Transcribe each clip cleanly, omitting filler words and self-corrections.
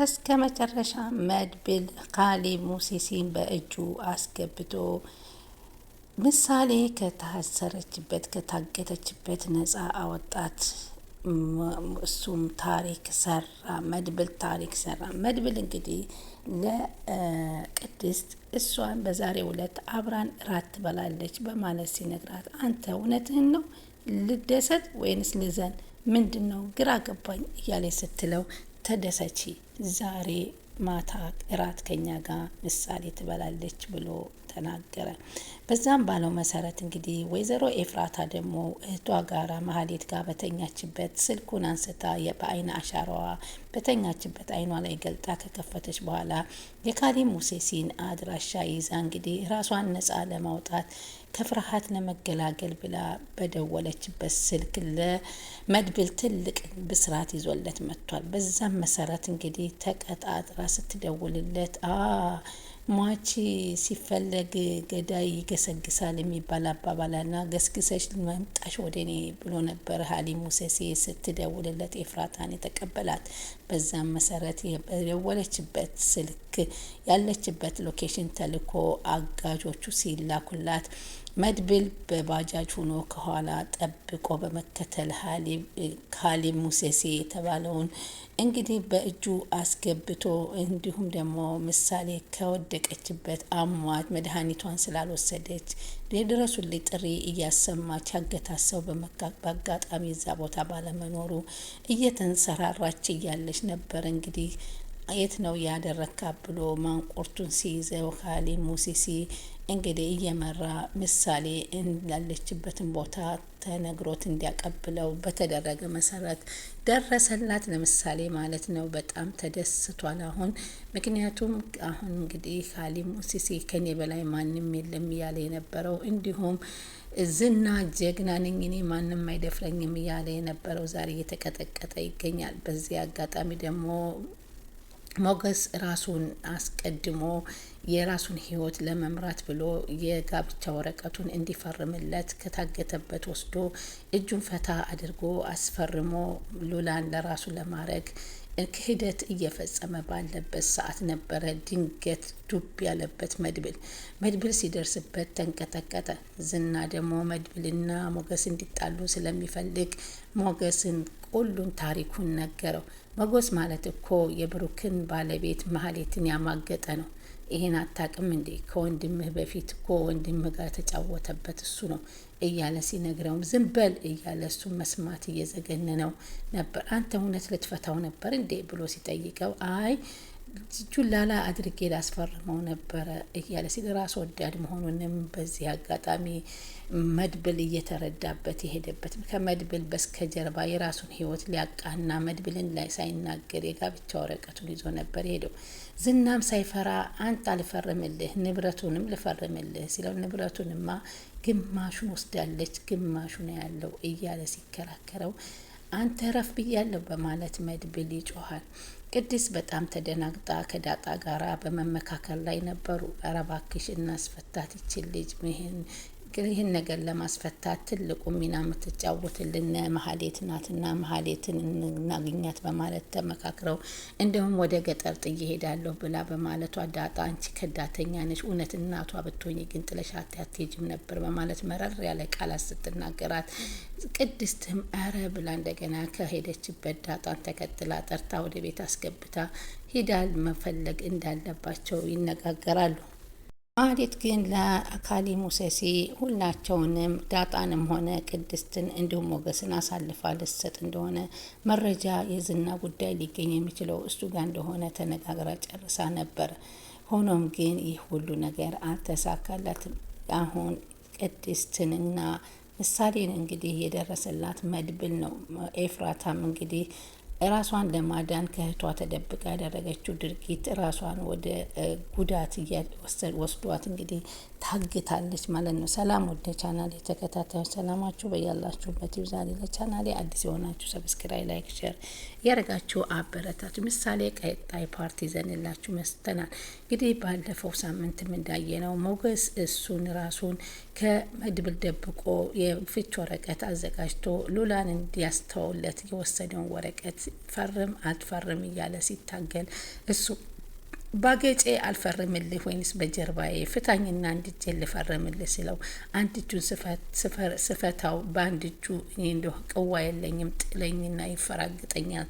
እስከ መጨረሻ መድብል ካሌብ ሙሲሲን በእጁ አስገብቶ ምሳሌ ከታገተችበት ነፃ አወጣት። እሱም ታሪክ ሰራ። መድብል ታሪክ ሰራ። መድብል እንግዲህ ለቅድስት እሷን በዛሬው ዕለት አብራን ራት ትበላለች በማለት ሲነግራት፣ አንተ እውነትህን ነው ልደሰት ወይንስ ልዘን? ምንድን ነው ግራ ገባኝ እያለች ስትለው፣ ተደሰቺ ዛሬ ማታ እራት ከኛ ጋር ምሳሌ ትበላለች ብሎ ተናገረ። በዛም ባለው መሰረት እንግዲህ ወይዘሮ ኤፍራታ ደግሞ እህቷ ጋራ መሀሌት ጋር በተኛችበት ስልኩን አንስታ በአይን አሻራዋ በተኛችበት አይኗ ላይ ገልጣ ከከፈተች በኋላ የካሌብ ሙሴሲን አድራሻ ይዛ እንግዲህ ራሷን ነፃ ለማውጣት ከፍርሃት ለመገላገል ብላ በደወለችበት ስልክ ለመድብል ትልቅ ብስራት ይዞለት መጥቷል። በዛም መሰረት እንግዲህ ተቀጣጥራ ስትደውልለት ሟች ሲፈለግ ገዳይ ይገሰግሳል የሚባል አባባልና ገስግሰሽ መምጣሽ ወደ እኔ ብሎ ነበር ካሌብ ሙሴሲ ስትደውልለት ኤፍራታን የተቀበላት። በዛም መሰረት የደወለችበት ስልክ ያለችበት ሎኬሽን ተልኮ አጋጆቹ ሲላኩላት መድብል በባጃጅ ሆኖ ከኋላ ጠብቆ በመከተል ካሌብ ሙሴሲ የተባለውን እንግዲህ በእጁ አስገብቶ እንዲሁም ደግሞ ምሳሌ ከወደቀችበት አሟት መድኃኒቷን ስላልወሰደች የድረሱልኝ ጥሪ እያሰማች ያገታት ሰው በአጋጣሚ እዛ ቦታ ባለመኖሩ እየተንሰራራች እያለች ነበር እንግዲህ የት ነው ያደረካ ብሎ ማንቆርቱን ሲይዘው ካሌብ ሙሴሲ እንግዲህ እየመራ ምሳሌ እንዳለችበትን ቦታ ተነግሮት እንዲያቀብለው በተደረገ መሰረት ደረሰላት። ለምሳሌ ማለት ነው። በጣም ተደስቷል አሁን። ምክንያቱም አሁን እንግዲህ ካሌብ ሙሴሲ ከኔ በላይ ማንም የለም እያለ የነበረው እንዲሁም ዝና ጀግና ነኝ እኔ ማንም አይደፍረኝም እያለ የነበረው ዛሬ እየተቀጠቀጠ ይገኛል። በዚህ አጋጣሚ ደግሞ ሞገስ ራሱን አስቀድሞ የራሱን ሕይወት ለመምራት ብሎ የጋብቻ ወረቀቱን እንዲፈርምለት ከታገተበት ወስዶ እጁን ፈታ አድርጎ አስፈርሞ ሉላን ለራሱ ለማድረግ ክህደት እየፈጸመ ባለበት ሰዓት ነበረ ድንገት ዱብ ያለበት መድብል ሲደርስበት ተንቀጠቀጠ። ዝና ደግሞ መድብልና ሞገስ እንዲጣሉ ስለሚፈልግ ሞገስን ሁሉን ታሪኩን ነገረው። ሞገስ ማለት እኮ የብሩክን ባለቤት መሀሌትን ያማገጠ ነው። ይሄን አታቅም እንዴ? ከወንድምህ በፊት እኮ ወንድምህ ጋር ተጫወተበት እሱ ነው እያለ ሲነግረው ዝም በል እያለ እሱ መስማት እየዘገነነው ነበር። አንተ እውነት ልትፈታው ነበር እንዴ ብሎ ሲጠይቀው አይ ጁላላ አድርጌ ላስፈርመው ነበረ እያለ ሲል ራስ ወዳድ መሆኑንም በዚህ አጋጣሚ መድብል እየተረዳበት የሄደበት ከመድብል በስተጀርባ የራሱን ሕይወት ሊያቃና መድብልን ላይ ሳይናገር የጋብቻ ወረቀቱን ይዞ ነበር ሄደው። ዝናም ሳይፈራ አንተ አልፈርምልህ ንብረቱንም ልፈርምልህ ሲለው ንብረቱንማ ግማሹን ወስዳለች ግማሹ ነው ያለው እያለ ሲከራከረው አንተ ረፍ ብያለሁ በማለት መድብል ይጮሃል። ቅድስት በጣም ተደናግጣ ከዳጣ ጋራ በመመካከል ላይ ነበሩ። ኧረ እባክሽ እናስፈታት ይችል ልጅ ይህን ነገር ለማስፈታት ትልቁ ሚና የምትጫወትልን መሀሌት ናትና መሀሌትን እናግኛት በማለት ተመካክረው እንዲሁም ወደ ገጠር ጥዬ ሄዳለሁ ብላ በማለቷ ዳጣ አንቺ ከዳተኛ ነሽ፣ እውነት እናቷ ብትሆኚ ግን ጥለሻት አትሄጂም ነበር በማለት መረር ያለ ቃላት ስትናገራት ቅድስትም አረ ብላ እንደገና ከሄደችበት ዳጣን ተከትላ ጠርታ ወደ ቤት አስገብታ ሂዳል መፈለግ እንዳለባቸው ይነጋገራሉ። መሀሌት ግን ለካሌብ ሙሴሲ ሁላቸውንም ዳጣንም ሆነ ቅድስትን እንዲሁም ሞገስን አሳልፋ ልትሰጥ እንደሆነ መረጃ የዝና ጉዳይ ሊገኝ የሚችለው እሱ ጋር እንደሆነ ተነጋግራ ጨርሳ ነበር። ሆኖም ግን ይህ ሁሉ ነገር አልተሳካላትም። አሁን ቅድስትንና ምሳሌን እንግዲህ የደረሰላት መድብል ነው። ኤፍራታም እንግዲህ ራሷን ለማዳን ከእህቷ ተደብቃ ያደረገችው ድርጊት ራሷን ወደ ጉዳት ወስዷት እንግዲህ ታግታለች ማለት ነው። ሰላም ወደ ቻናሌ ተከታታዮች ሰላማችሁ በያላችሁበት ይብዛል። ለቻናሌ አዲስ የሆናችሁ ሰብስክራይብ፣ ላይክ፣ ሼር ያደረጋችሁ አበረታችሁ። ምሳሌ ቀጣይ ፓርቲ ይዘንላችሁ መስተናል። እንግዲህ ባለፈው ሳምንት እንዳየነው ሞገስ እሱን ራሱን ከመድብል ደብቆ የፍች ወረቀት አዘጋጅቶ ሉላን እንዲያስተውለት የወሰደውን ወረቀት ፈርም አትፈርም እያለ ሲታገል እሱ ባገጬ አልፈርምልህ ወይንስ በጀርባዬ ፍታኝና አንድ እጄን ልፈርምልህ ስለው አንድ እጁን ስፈታው በአንድ እጁ እኔ እንደው ቅዋ የለኝም ጥለኝና ይፈራግጠኛል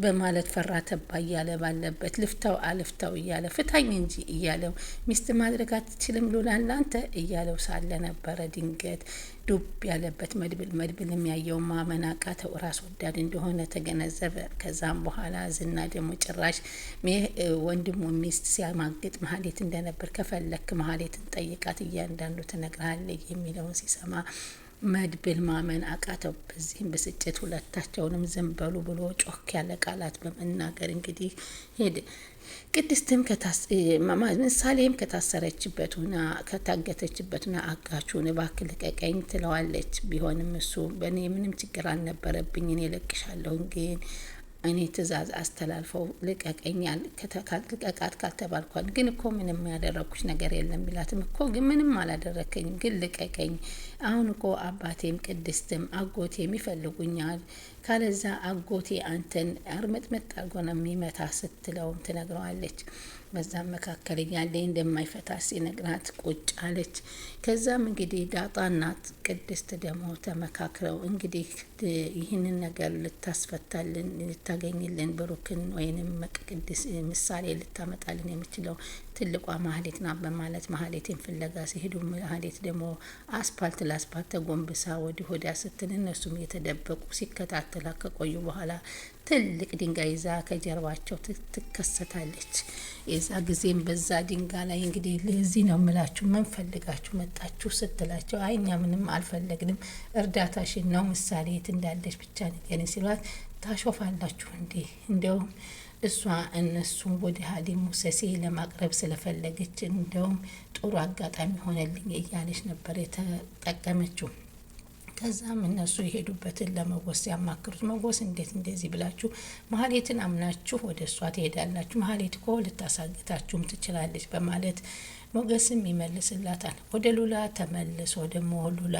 በማለት ፈራ ተባ እያለ ባለበት ልፍታው አልፍታው እያለ ፍታኝ እንጂ እያለው ሚስት ማድረግ አትችልም ሉላን ላንተ እያለው ሳለ ነበረ ድንገት ዱብ ያለበት መድብል የሚያየው ማመን አቃተው። ራስ ወዳድ እንደሆነ ተገነዘበ። ከዛም በኋላ ዝና ደግሞ ጭራሽ ወንድሙ ሚስት ሲያማግጥ መሀሌት እንደነበር ከፈለክ መሀሌትን ጠይቃት እያንዳንዱ ትነግርሃለች የሚለውን ሲሰማ መድብል ማመን አቃተው። በዚህም ብስጭት ሁለታቸውንም ዝም በሉ ብሎ ጮክ ያለ ቃላት በመናገር እንግዲህ ሄደ። ቅድስትም ምሳሌም ከታሰረችበትና ከታገተችበትና አጋቹን እባክህ ልቀቀኝ ትለዋለች። ቢሆንም እሱ በእኔ ምንም ችግር አልነበረብኝ እኔ እለቅሻለሁ ግን እኔ ትእዛዝ አስተላልፈው ልቀቀኛል ልቀቃት ካልተባልኳል ግን እኮ ምንም ያደረኩሽ ነገር የለም ቢላትም እኮ ግን ምንም አላደረከኝም ግን ልቀቀኝ አሁን እኮ አባቴም ቅድስትም አጎቴም ይፈልጉኛል ካለዛ አጎቴ አንተን አርመጥመጥ አድርጎ ነው የሚመታ ስትለውም ትነግረዋለች። በዛም መካከል ያለ እንደማይፈታ ሲነግራት ቁጭ አለች። ከዛም እንግዲህ ዳጣና ቅድስት ደግሞ ተመካክረው እንግዲህ ይህንን ነገር ልታስፈታልን ልታገኝልን ብሩክን ወይንም ቅድስት ምሳሌ ልታመጣልን የምችለው ትልቋ ማህሌት ናት በማለት ማህሌትን ፍለጋ ሲሄዱ ማህሌት ደግሞ አስፓልት ለአስፓልት ተጎንብሳ ወዲህ ወዲያ ስትል እነሱም እየተደበቁ ሲከታተላ ከቆዩ በኋላ ትልቅ ድንጋይ ይዛ ከጀርባቸው ትከሰታለች። የዛ ጊዜም በዛ ድንጋይ ላይ እንግዲህ ለዚህ ነው የምላችሁ ምን ፈልጋችሁ መጣችሁ ስትላቸው አይ እኛ ምንም አልፈለግንም እርዳታሽን ነው ምሳሌ የት እንዳለች ብቻ ንገሪኝ ሲሏት ታሾፋላችሁ እንዴ እንደውም እሷ እነሱን ወደ ሀሊሙ ሙሰሴ ለማቅረብ ስለፈለገች እንደውም ጥሩ አጋጣሚ ሆነልኝ እያለች ነበር የተጠቀመችው። ከዛም እነሱ የሄዱበትን ለመጎስ ያማክሩት መጎስ እንዴት እንደዚህ ብላችሁ ማህሌትን አምናችሁ ወደ እሷ ትሄዳላችሁ ማህሌት እኮ ልታሳግታችሁም ትችላለች በማለት ሞገስም ይመልስላታል። ወደ ሉላ ተመልሶ ደግሞ ሉላ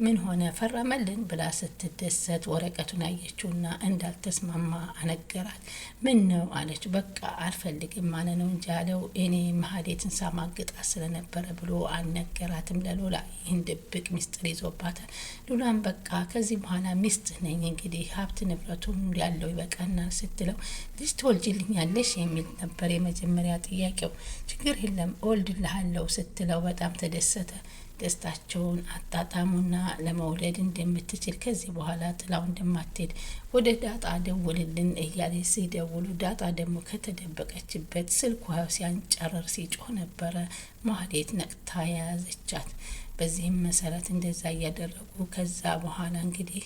ምን ሆነ ፈረመልን ብላ ስትደሰት ወረቀቱን አየችውና እንዳልተስማማ አነገራት። ምን ነው አለች። በቃ አልፈልግም ማለት ነው እንጂ ያለው እኔ ማህሌትን ሳማግጣ ስለነበረ ብሎ አልነገራትም ለሉላ። ይህን ድብቅ ሚስጥር ይዞባታል። ሉላም በቃ ከዚህ በኋላ ሚስት ነኝ እንግዲህ ሀብት ንብረቱም ያለው ይበቃናል ስትለው ልጅ ትወልጅልኛለሽ የሚል ነበር የመጀመሪያ ጥያቄው። ችግር የለም እወልድልሃለሁ ስትለው በጣም ተደሰተ። ደስታቸውን አጣጣሙና ለመውለድ እንደምትችል ከዚህ በኋላ ጥላው እንደማትሄድ ወደ ዳጣ ደውልልን እያለ ሲደውሉ ዳጣ ደግሞ ከተደበቀችበት ስልኳ ሲያንጨረር ሲጮህ ነበረ። ማህሌት ነቅታ የያዘቻት። በዚህም መሰረት እንደዛ እያደረጉ ከዛ በኋላ እንግዲህ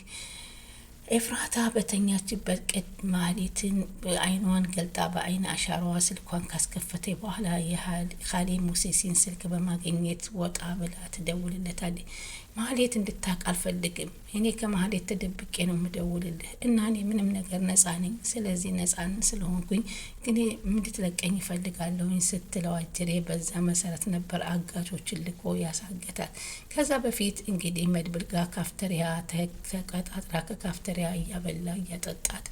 ኤፍራታ በተኛችበት ቅድ ማህሌትን አይኗን ገልጣ በአይን አሻራዋ ስልኳን ካስከፈተ በኋላ የኻሊብ ሙሴሲን ስልክ በማግኘት ወጣ ብላ ትደውልለታለች። ማህሌት እንድታቅ አልፈልግም። እኔ ከማህሌት ተደብቄ ነው የምደውልልህ እና እኔ ምንም ነገር ነጻ ነኝ። ስለዚህ ነጻን ስለሆንኩኝ ግን እንድትለቀኝ ይፈልጋለሁኝ ስትለው አጅሬ በዛ መሰረት ነበር አጋቾችን ልኮ ያሳገታል። ከዛ በፊት እንግዲህ መድብል ጋር ካፍተሪያ ተቀጣጥራ ከካፍተሪያ እያበላ እያጠጣት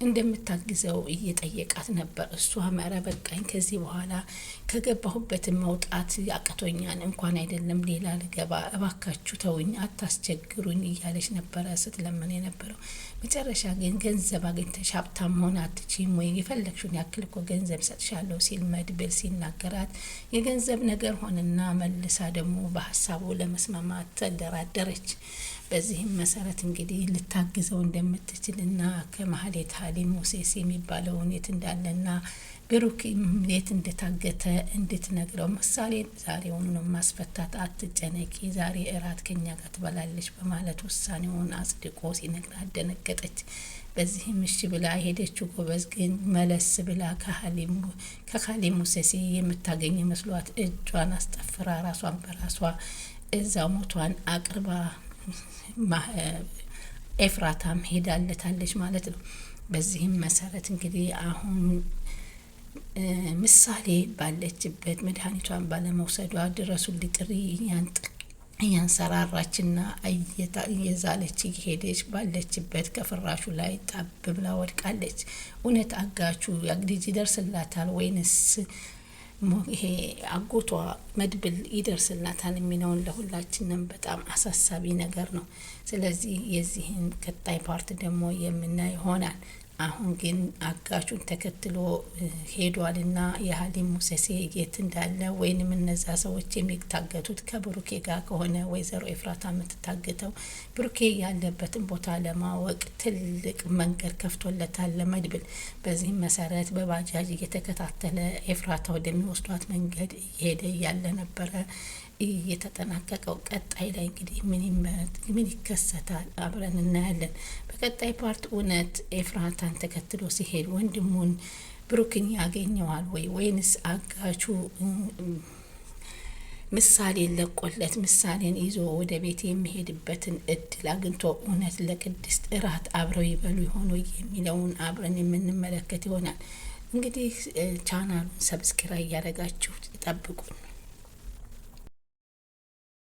እንደምታግዘው እየጠየቃት ነበር። እሷ መረ በቃኝ ከዚህ በኋላ ከገባሁበትን መውጣት ያቅቶኛል እንኳን አይደለም ሌላ ልገባ እባካችሁ ተውኝ አታስቸግሩኝ እያለች ነበረ ስትለመን የነበረው። መጨረሻ ግን ገንዘብ አግኝተሽ ሀብታም መሆን አትችይም ወይ የፈለግሽውን ያክል እኮ ገንዘብ ሰጥሻለሁ ሲል መድብል ሲናገራት የገንዘብ ነገር ሆነና መልሳ ደግሞ በሀሳቡ ለመስማማት ተደራደረች። በዚህም መሰረት እንግዲህ ልታግዘው እንደምትችልና ከማህሌት ኻሊብ ሙሴሲ የሚባለው የት እንዳለና ብሩክ የት እንደታገተ እንድትነግረው ምሳሌ ዛሬውኑ ማስፈታት አትጨነቂ ዛሬ እራት ከኛ ጋር ትበላለች በማለት ውሳኔውን አጽድቆ ሲነግራት ደነገጠች። በዚህም እሺ ብላ ሄደችው። ጎበዝ ግን መለስ ብላ ከኻሊብ ሙሴሲ የምታገኝ መስሏት እጇን አስጠፍራ ራሷን በራሷ እዛው ሞቷን አቅርባ ኤፍራታም ሄዳለታለች ማለት ነው። በዚህም መሰረት እንግዲህ አሁን ምሳሌ ባለችበት መድኃኒቷን ባለመውሰዷ ድረሱልኝ ጥሪ እያንሰራራችና እየዛለች እየሄደች ባለችበት ከፍራሹ ላይ ጣብ ብላ ወድቃለች። እውነት አጋቹ ልጅ ይደርስላታል ወይንስ ይሄ አጎቷ መድብል ይደርስላታል የሚለውን ለሁላችንም በጣም አሳሳቢ ነገር ነው። ስለዚህ የዚህን ቀጣይ ፓርት ደግሞ የምናይ ይሆናል። አሁን ግን አጋቹን ተከትሎ ሄዷልና የሀሊም ሙሰሴ የት እንዳለ ወይንም እነዛ ሰዎች የሚታገቱት ከብሩኬ ጋር ከሆነ ወይዘሮ ኤፍራታ የምትታገተው ብሩኬ ያለበትን ቦታ ለማወቅ ትልቅ መንገድ ከፍቶለታል ለመድብል። በዚህም መሰረት በባጃጅ እየተከታተለ ኤፍራታ ወደሚወስዷት መንገድ እየሄደ ያለ ነበረ የተጠናቀቀው። ቀጣይ ላይ እንግዲህ ምን ይከሰታል አብረን እናያለን። በቀጣይ ፓርት እውነት ኤፍራታን ተከትሎ ሲሄድ ወንድሙን ብሩክን ያገኘዋል ወይንስ አጋቹ ምሳሌን ለቆለት ምሳሌን ይዞ ወደ ቤት የሚሄድበትን እድል አግኝቶ እውነት ለቅድስት እራት አብረው ይበሉ ይሆኑ የሚለውን አብረን የምንመለከት ይሆናል። እንግዲህ ቻናሉን ሰብስክራይብ እያደረጋችሁ ይጠብቁን።